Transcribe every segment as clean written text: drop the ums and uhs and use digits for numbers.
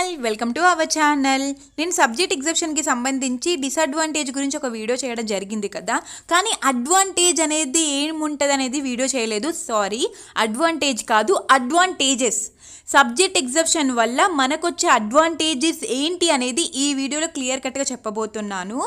All welcome to our channel. నేను subject ఎగ్జామ్షన్కి సంబంధించి disadvantage గురించి ఒక వీడియో చేయడం జరిగింది కదా, కానీ అడ్వాంటేజ్ అనేది ఏముంటుంది అనేది వీడియో చేయలేదు. సారీ, అడ్వాంటేజ్ కాదు, అడ్వాంటేజెస్. సబ్జెక్ట్ ఎగ్జామ్షన్ వల్ల మనకొచ్చే అడ్వాంటేజెస్ ఏంటి అనేది ఈ వీడియోలో క్లియర్ కట్గా చెప్పబోతున్నాను.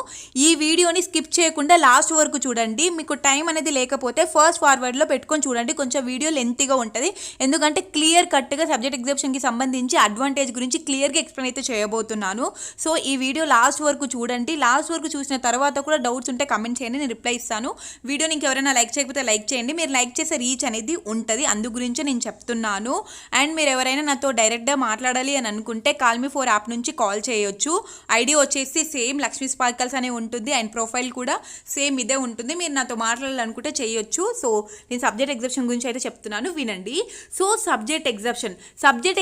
ఈ వీడియోని స్కిప్ చేయకుండా లాస్ట్ వరకు చూడండి. మీకు టైం అనేది లేకపోతే ఫస్ట్ ఫార్వర్డ్లో పెట్టుకొని చూడండి, కొంచెం వీడియో లెంతీగా ఉంటుంది. ఎందుకంటే క్లియర్ కట్గా సబ్జెక్ట్ ఎగ్జామ్షన్కి సంబంధించి అడ్వాంటేజ్ గురించి క్లియర్గా ఎక్స్ప్లెయిన్ అయితే చేయబోతున్నాను. సో ఈ వీడియో లాస్ట్ వరకు చూడండి. లాస్ట్ వరకు చూసిన తర్వాత కూడా డౌట్స్ ఉంటే కమెంట్ చేయండి, నేను రిప్లై ఇస్తాను. వీడియోని ఇంకెవరైనా లైక్ చేయకపోతే లైక్ చేయండి. మీరు లైక్ చేసే రీచ్ అనేది ఉంటుంది, అందు గురించి నేను చెప్తున్నాను. అండ్ మీరు ఎవరైనా నాతో డైరెక్ట్గా మాట్లాడాలి అని అనుకుంటే Call Me4 యాప్ నుంచి కాల్ చేయొచ్చు. ఐడి వచ్చేసి సేమ్ లక్ష్మీ స్పార్కల్స్ అనే ఉంటుంది, అండ్ ప్రొఫైల్ కూడా సేమ్ ఇదే ఉంటుంది. మీరు నాతో మాట్లాడాలనుకుంటే చేయొచ్చు. సో నేను సబ్జెక్ట్ ఎగ్జామ్షన్ గురించి అయితే చెప్తున్నాను, వినండి. సో సబ్జెక్ట్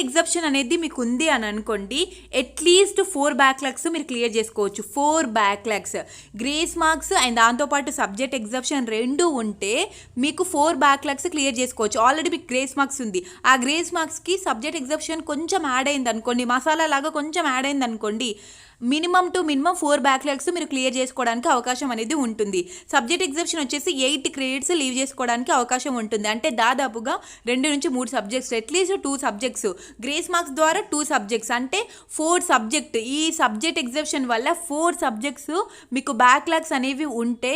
ఎగ్జామ్షన్ అనేది మీకు ఉంది అని అనుకోండి, అట్లీస్ట్ 4 బ్యాక్లాగ్స్ మీరు క్లియర్ చేసుకోవచ్చు. 4 బ్యాక్లాగ్స్, గ్రేస్ మార్క్స్ అండ్ దాంతోపాటు సబ్జెక్ట్ ఎగ్జామ్షన్ 2 ఉంటే మీకు 4 బ్యాక్లాగ్స్ క్లియర్ చేసుకోవచ్చు. ఆల్రెడీ మీకు గ్రేస్ మార్క్స్ ఉంది, ఆ గ్రేస్ మార్క్స్కి సబ్జెక్ట్ ఎగ్జామ్షన్ కొంచెం యాడ్ అయింది అనుకోండి, మసాలా లాగా కొంచెం యాడ్ అయింది అనుకోండి, మినిమం 4 బ్యాక్లాగ్స్ మీరు క్లియర్ చేసుకోవడానికి అవకాశం అనేది ఉంటుంది. సబ్జెక్ట్ ఎగ్జామ్షన్ వచ్చేసి 8 క్రెడిట్స్ లీవ్ చేసుకోవడానికి అవకాశం ఉంటుంది. అంటే దాదాపుగా 2 నుంచి 3 subjects, at least 2 subjects, grace marks ద్వారా 2 సబ్జెక్ట్స్, అంటే 4 సబ్జెక్ట్. ఈ సబ్జెక్ట్ ఎగ్జామ్షన్ వల్ల 4 సబ్జెక్ట్స్ మీకు బ్యాక్లాగ్స్ అనేవి ఉంటే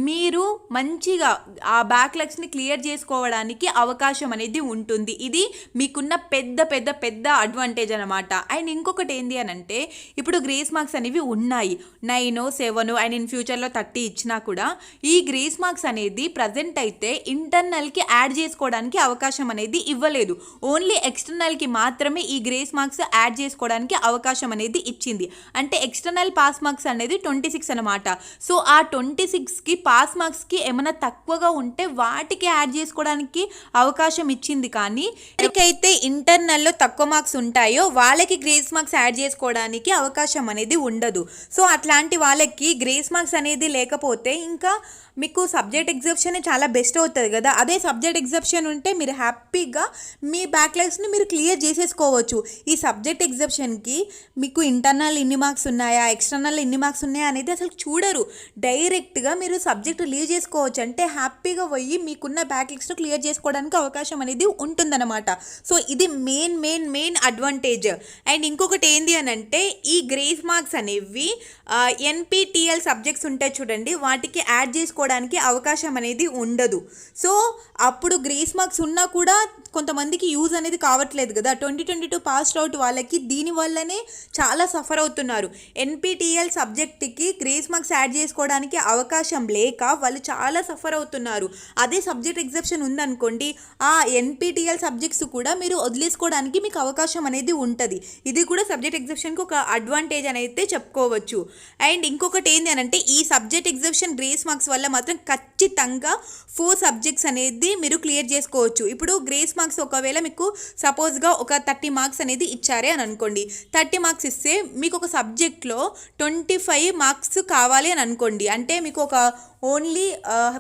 మీరు మంచిగా ఆ బ్యాక్లాగ్స్ని క్లియర్ చేసుకోవడానికి అవకాశం అనేది ఉంటుంది. ఇది మీకున్న పెద్ద అడ్వాంటేజ్ అనమాట. అండ్ ఇంకొకటి ఏంటి అని అంటే, ఇప్పుడు గ్రేస్ మార్క్స్ అనేవి ఉన్నాయి 9, 7 అండ్ ఇన్ ఫ్యూచర్లో 30 ఇచ్చినా కూడా ఈ గ్రేస్ మార్క్స్ అనేది ప్రజెంట్ అయితే ఇంటర్నల్కి యాడ్ చేసుకోవడానికి అవకాశం అనేది ఇవ్వలేదు. ఓన్లీ ఎక్స్టర్నల్కి మాత్రమే ఈ గ్రేస్ మార్క్స్ యాడ్ చేసుకోవడానికి అవకాశం అనేది ఇచ్చింది. అంటే ఎక్స్టర్నల్ పాస్ మార్క్స్ అనేది 26 అనమాట. సో ఆ 26కి పాస్ మార్క్స్కి ఏమైనా తక్కువగా ఉంటే వాటికి యాడ్ చేసుకోవడానికి అవకాశం ఇచ్చింది. కానీ ఎవరికైతే ఇంటర్నల్లో తక్కువ మార్క్స్ ఉంటాయో వాళ్ళకి గ్రేస్ మార్క్స్ యాడ్ చేసుకోవడానికి అవకాశం అనేది ఉండదు. సో అట్లాంటి వాళ్ళకి గ్రేస్ మార్క్స్ అనేది లేకపోతే ఇంకా మీకు సబ్జెక్ట్ ఎగ్జామ్షన్ చాలా బెస్ట్ అవుతుంది కదా. అదే సబ్జెక్ట్ ఎగ్జామ్షన్ ఉంటే మీరు హ్యాపీగా మీ బ్యాక్లాగ్స్ని మీరు క్లియర్ చేసేసుకోవచ్చు. ఈ సబ్జెక్ట్ ఎగ్జామ్షన్కి మీకు ఇంటర్నల్ ఇన్ని మార్క్స్ ఉన్నాయా, ఎక్స్టర్నల్ ఇన్ని మార్క్స్ ఉన్నాయా అనేది అసలు చూడరు. డైరెక్ట్గా మీరు సబ్జెక్ట్ లీవ్ చేసుకోవచ్చు. అంటే హ్యాపీగా పోయి మీకున్న బ్యాక్లాగ్స్ను క్లియర్ చేసుకోవడానికి అవకాశం అనేది ఉంటుందన్నమాట. సో ఇది మెయిన్ అడ్వాంటేజ్. అండ్ ఇంకొకటి ఏంది అని అంటే, ఈ గ్రేస్ మార్క్స్ అనేవి NPTEL సబ్జెక్ట్స్ ఉంటాయి చూడండి, వాటికి యాడ్ చేసుకోవడానికి అవకాశం అనేది ఉండదు. సో అప్పుడు గ్రేస్ మార్క్స్ ఉన్నా కూడా కొంతమందికి యూజ్ అనేది కావట్లేదు కదా. 2022 పాస్డ్ అవుట్ వాళ్ళకి దీనివల్లనే చాలా సఫర్ అవుతున్నారు. NPTEL సబ్జెక్ట్కి గ్రేస్ మార్క్స్ యాడ్ చేసుకోవడానికి అవకాశం లేక వాళ్ళు చాలా సఫర్ అవుతున్నారు. అదే సబ్జెక్ట్ ఎగ్జామ్షన్ ఉందనుకోండి, ఆ NPTEL సబ్జెక్ట్స్ కూడా మీరు వదిలేసుకోవడానికి మీకు అవకాశం అనేది ఉంటుంది. ఇది కూడా సబ్జెక్ట్ ఎగ్జామ్షన్కి ఒక అడ్వాంటేజ్ అని అయితే చెప్పుకోవచ్చు. అండ్ ఇంకొకటి ఏంటి అని అంటే, ఈ సబ్జెక్ట్ ఎగ్జామ్షన్ గ్రేస్ మార్క్స్ వల్ల మాత్రం ఖచ్చితంగా 4 సబ్జెక్ట్స్ అనేది మీరు క్లియర్ చేసుకోవచ్చు. ఇప్పుడు గ్రేస్ మార్క్స్ ఒకవేళ మీకు సపోజ్గా ఒక 30 మార్క్స్ అనేది ఇచ్చారే అని అనుకోండి, 30 మార్క్స్ ఇస్తే మీకు ఒక సబ్జెక్ట్లో 25 మార్క్స్ కావాలి అని అనుకోండి. అంటే మీకు ఒక ఓన్లీ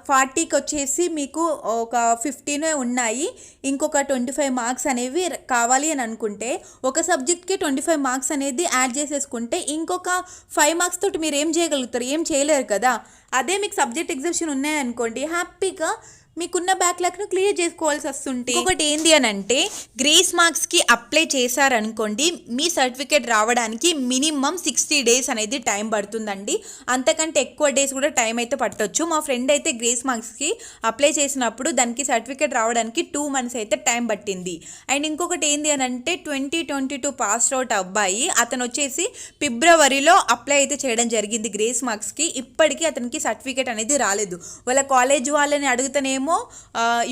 40కి వచ్చేసి మీకు ఒక 15 ఉన్నాయి, ఇంకొక 25 మార్క్స్ అనేవి కావాలి అని అనుకుంటే ఒక సబ్జెక్ట్కి 25 మార్క్స్ అనేది యాడ్ చేసేసుకుంటే ఇంకొక 5 మార్క్స్ తోటి మీరు ఏం చేయగలుగుతారు? ఏం చేయలేరు కదా. అదే మీకు సబ్జెక్ట్ ఎగ్జామ్షన్ ఉన్నాయనుకోండి, హ్యాపీగా మీకున్న బ్యాక్లాగ్ను క్లియర్ చేసుకోవాల్సి వస్తుంటే. ఒకటి ఏంటి అని అంటే, గ్రేస్ మార్క్స్కి అప్లై చేశారనుకోండి, మీ సర్టిఫికేట్ రావడానికి మినిమం 60 డేస్ అనేది టైం పడుతుందండి. అంతకంటే ఎక్కువ డేస్ కూడా టైం అయితే పట్టొచ్చు. మా ఫ్రెండ్ అయితే గ్రేస్ మార్క్స్కి అప్లై చేసినప్పుడు దానికి సర్టిఫికేట్ రావడానికి 2 మంత్స్ అయితే టైం పట్టింది. అండ్ ఇంకొకటి ఏంటి అని అంటే, 2022 పాస్డ్ అవుట్ అబ్బాయి, అతను వచ్చేసి ఫిబ్రవరిలో అప్లై అయితే చేయడం జరిగింది గ్రేస్ మార్క్స్కి. ఇప్పటికీ అతనికి సర్టిఫికేట్ అనేది రాలేదు. వాళ్ళ కాలేజ్ వాళ్ళని అడుగుతానేమో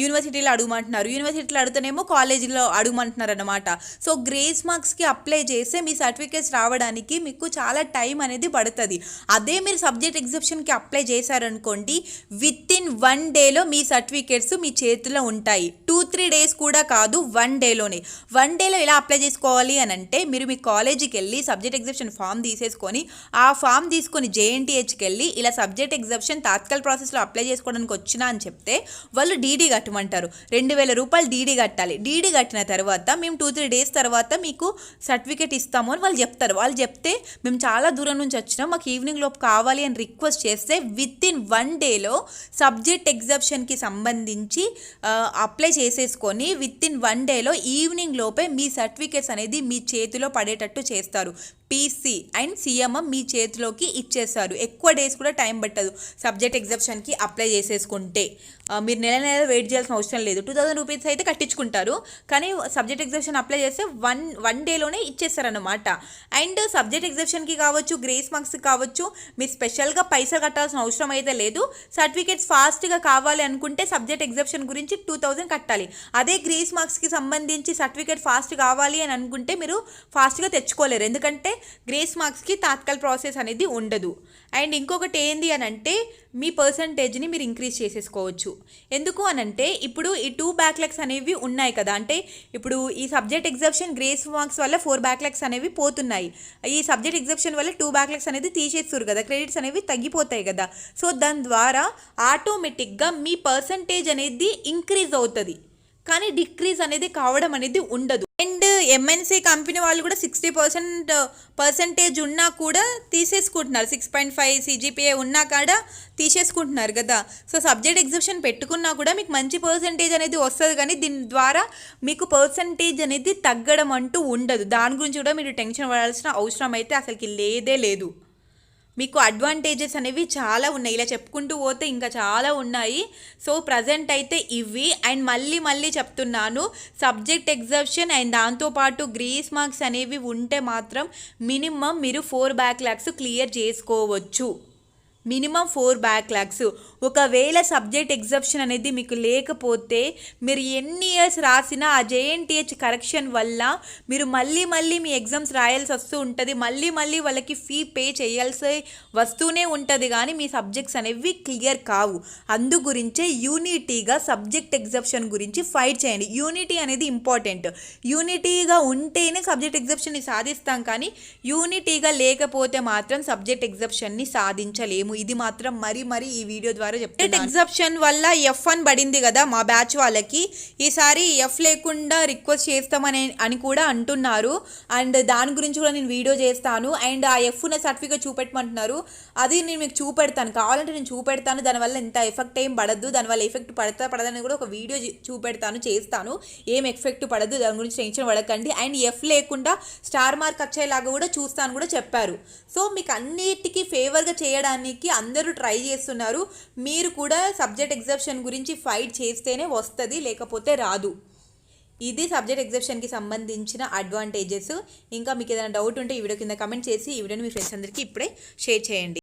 యూనివర్సిటీలో అడుగుమంటున్నారు, యూనివర్సిటీలో అడుగుతానేమో కాలేజీలో అడుగుమంటున్నారు అనమాట. సో గ్రేస్ మార్క్స్కి అప్లై చేస్తే మీ సర్టిఫికేట్స్ రావడానికి మీకు చాలా టైం అనేది పడుతుంది. అదే మీరు సబ్జెక్ట్ ఎగ్జామ్షన్కి అప్లై చేశారనుకోండి, విత్ ఇన్ 1 డేలో మీ సర్టిఫికేట్స్ మీ చేతిలో ఉంటాయి. 2-3 డేస్ కూడా కాదు, 1 డేలోనే. 1 డేలో ఎలా అప్లై చేసుకోవాలి అని అంటే, మీరు మీ కాలేజీకి వెళ్ళి సబ్జెక్ట్ ఎగ్జామ్షన్ ఫామ్ తీసేసుకొని, ఆ ఫామ్ తీసుకొని JNTHకి వెళ్ళి ఇలా సబ్జెక్ట్ ఎగ్జామ్షన్ తాత్కాల్ ప్రాసెస్లో అప్లై చేసుకోవడానికి వచ్చినా అని చెప్తే వాళ్ళు డీడీ కట్టమంటారు. 2,000 రూపాయలు డీడీ కట్టాలి. డీడీ కట్టిన తర్వాత మేము 2-3 డేస్ తర్వాత మీకు సర్టిఫికేట్ ఇస్తాము అని వాళ్ళు చెప్తారు. వాళ్ళు చెప్తే మేము చాలా దూరం నుంచి వచ్చినాం, మాకు ఈవినింగ్ లోపు కావాలి అని రిక్వెస్ట్ చేస్తే విత్ ఇన్ 1 డేలో సబ్జెక్ట్ ఎగ్జామ్షన్కి సంబంధించి అప్లై చేసేసుకొని విత్ ఇన్ 1 డేలో ఈవినింగ్ లోపే మీ సర్టిఫికేట్స్ అనేది మీ చేతిలో పడేటట్టు చేస్తారు. పీసీ అండ్ సిఎంఎం మీ చేతిలోకి ఇచ్చేస్తారు. ఎక్కువ డేస్ కూడా టైం పట్టదు సబ్జెక్ట్ ఎగ్జామ్షన్కి అప్లై చేసేసుకుంటే. మీరు నెల వెయిట్ చేయాల్సిన అవసరం లేదు. 2,000 రూపీస్ అయితే కట్టించుకుంటారు, కానీ సబ్జెక్ట్ ఎగ్జామ్షన్ అప్లై చేస్తే వన్ డేలోనే ఇచ్చేస్తారనమాట. అండ్ సబ్జెక్ట్ ఎగ్జామ్షన్కి కావచ్చు, గ్రేస్ మార్క్స్కి కావచ్చు, మీరు స్పెషల్గా పైసలు కట్టాల్సిన అవసరం అయితే లేదు. సర్టిఫికేట్స్ ఫాస్ట్గా కావాలి అనుకుంటే సబ్జెక్ట్ ఎగ్జామ్షన్ గురించి 2,000 కట్టాలి. అదే గ్రేస్ మార్క్స్కి సంబంధించి సర్టిఫికేట్ ఫాస్ట్ కావాలి అని అనుకుంటే మీరు ఫాస్ట్గా తెచ్చుకోలేరు, ఎందుకంటే గ్రేస్ మార్క్స్కి తాత్కాల్ ప్రాసెస్ అనేది ఉండదు. అండ్ ఇంకొకటి ఏంది అని అంటే మీ పర్సంటేజ్ని మీరు ఇంక్రీజ్ చేసేసుకోవచ్చు. ఎందుకు అనంటే ఇప్పుడు ఈ 2 బ్యాక్లాగ్స్ అనేవి ఉన్నాయి కదా, అంటే ఇప్పుడు ఈ సబ్జెక్ట్ ఎగ్జామ్షన్ గ్రేస్ మార్క్స్ వల్ల 4 బ్యాక్లాగ్స్ అనేవి పోతున్నాయి. ఈ సబ్జెక్ట్ ఎగ్జామ్షన్ వల్ల 2 బ్యాక్లాగ్స్ అనేది తీసేస్తారు కదా, క్రెడిట్స్ అనేవి తగ్గిపోతాయి కదా. సో దాని ద్వారా ఆటోమేటిక్గా మీ పర్సంటేజ్ అనేది ఇంక్రీజ్ అవుతుంది, కానీ డిక్రీజ్ అనేది కావడం అనేది ఉండదు. అండ్ ఎంఎన్సీ కంపెనీ వాళ్ళు కూడా 60% పర్సంటేజ్ ఉన్నా కూడా తీసేసుకుంటున్నారు. 6.5 CGPA ఉన్నా కూడా తీసేసుకుంటున్నారు కదా. సో సబ్జెక్ట్ ఎగ్జామ్షన్ పెట్టుకున్నా కూడా మీకు మంచి పర్సంటేజ్ అనేది వస్తుంది, కానీ దీని ద్వారా మీకు పర్సంటేజ్ అనేది తగ్గడం అంటూ ఉండదు. దాని గురించి కూడా మీరు టెన్షన్ పడాల్సిన అవసరం అయితే అసలుకి లేదే లేదు. మీకు అడ్వాంటేజెస్ అనేవి చాలా ఉన్నాయి, ఇలా చెప్పుకుంటూ పోతే ఇంకా చాలా ఉన్నాయి. సో ప్రజెంట్ అయితే ఇవి. అండ్ మళ్ళీ చెప్తున్నాను, సబ్జెక్ట్ ఎగ్జామ్షన్ అండ్ దాంతోపాటు గ్రేస్ మార్క్స్ అనేవి ఉంటే మాత్రం మినిమం మీరు 4 బ్యాక్లాగ్స్ క్లియర్ చేసుకోవచ్చు. Minimum 4 backlogs. ఒకవేళ సబ్జెక్ట్ ఎగ్జామ్షన్ అనేది మీకు లేకపోతే మీరు ఎన్ని ఇయర్స్ రాసినా ఆ JNTH కరెక్షన్ వల్ల మీరు మళ్ళీ మీ ఎగ్జామ్స్ రాయాల్సి వస్తూ ఉంటుంది, మళ్ళీ వాళ్ళకి ఫీ పే చేయాల్సి వస్తూనే ఉంటుంది, కానీ మీ సబ్జెక్ట్స్ అనేవి క్లియర్ కావు. అందు గురించే యూనిటీగా సబ్జెక్ట్ ఎగ్జామ్షన్ గురించి ఫైట్ చేయండి. యూనిటీ అనేది ఇంపార్టెంట్. యూనిటీగా ఉంటేనే సబ్జెక్ట్ ఎగ్జామ్షన్ని సాధిస్తాం, కానీ యూనిటీగా లేకపోతే మాత్రం సబ్జెక్ట్ ఎగ్జామ్షన్ని సాధించలేము. ఇది మాత్రం మరీ ఈ వీడియో ద్వారా చెప్తాను. ఎగ్జామ్షన్ వల్ల F1 పడింది కదా మా బ్యాచ్ వాళ్ళకి, ఈసారి F లేకుండా రిక్వెస్ట్ చేస్తామని కూడా అంటున్నారు. అండ్ దాని గురించి కూడా నేను వీడియో చేస్తాను. అండ్ ఆ F ఉన్న సర్టిఫికేట్ చూపెట్టమంటున్నారు, అది నేను మీకు చూపెడతాను, కావాలంటే నేను చూపెడతాను. దానివల్ల ఎంత ఎఫెక్ట్ ఏం పడద్దు, దానివల్ల ఎఫెక్ట్ పడదని కూడా ఒక వీడియో చేస్తాను. ఏం ఎఫెక్ట్ పడద్దు, దాని గురించి టెన్షన్ పడకండి. అండ్ F లేకుండా స్టార్ మార్క్ వచ్చేలాగా కూడా చూస్తాను కూడా చెప్పారు. సో మీకు అన్నిటికీ ఫేవర్గా చేయడానికి అందరూ ట్రై చేస్తున్నారు. మీరు కూడా సబ్జెక్ట్ ఎగ్జామ్షన్ గురించి ఫైట్ చేస్తేనే వస్తుంది, లేకపోతే రాదు. ఇది సబ్జెక్ట్ ఎగ్జామ్షన్కి సంబంధించిన అడ్వాంటేజెస్. ఇంకా మీకు ఏదైనా డౌట్ ఉంటే ఈ వీడియో కింద కమెంట్ చేసి ఈ వీడియోని మీ ఫ్రెండ్స్ అందరికీ ఇప్పుడే షేర్ చేయండి.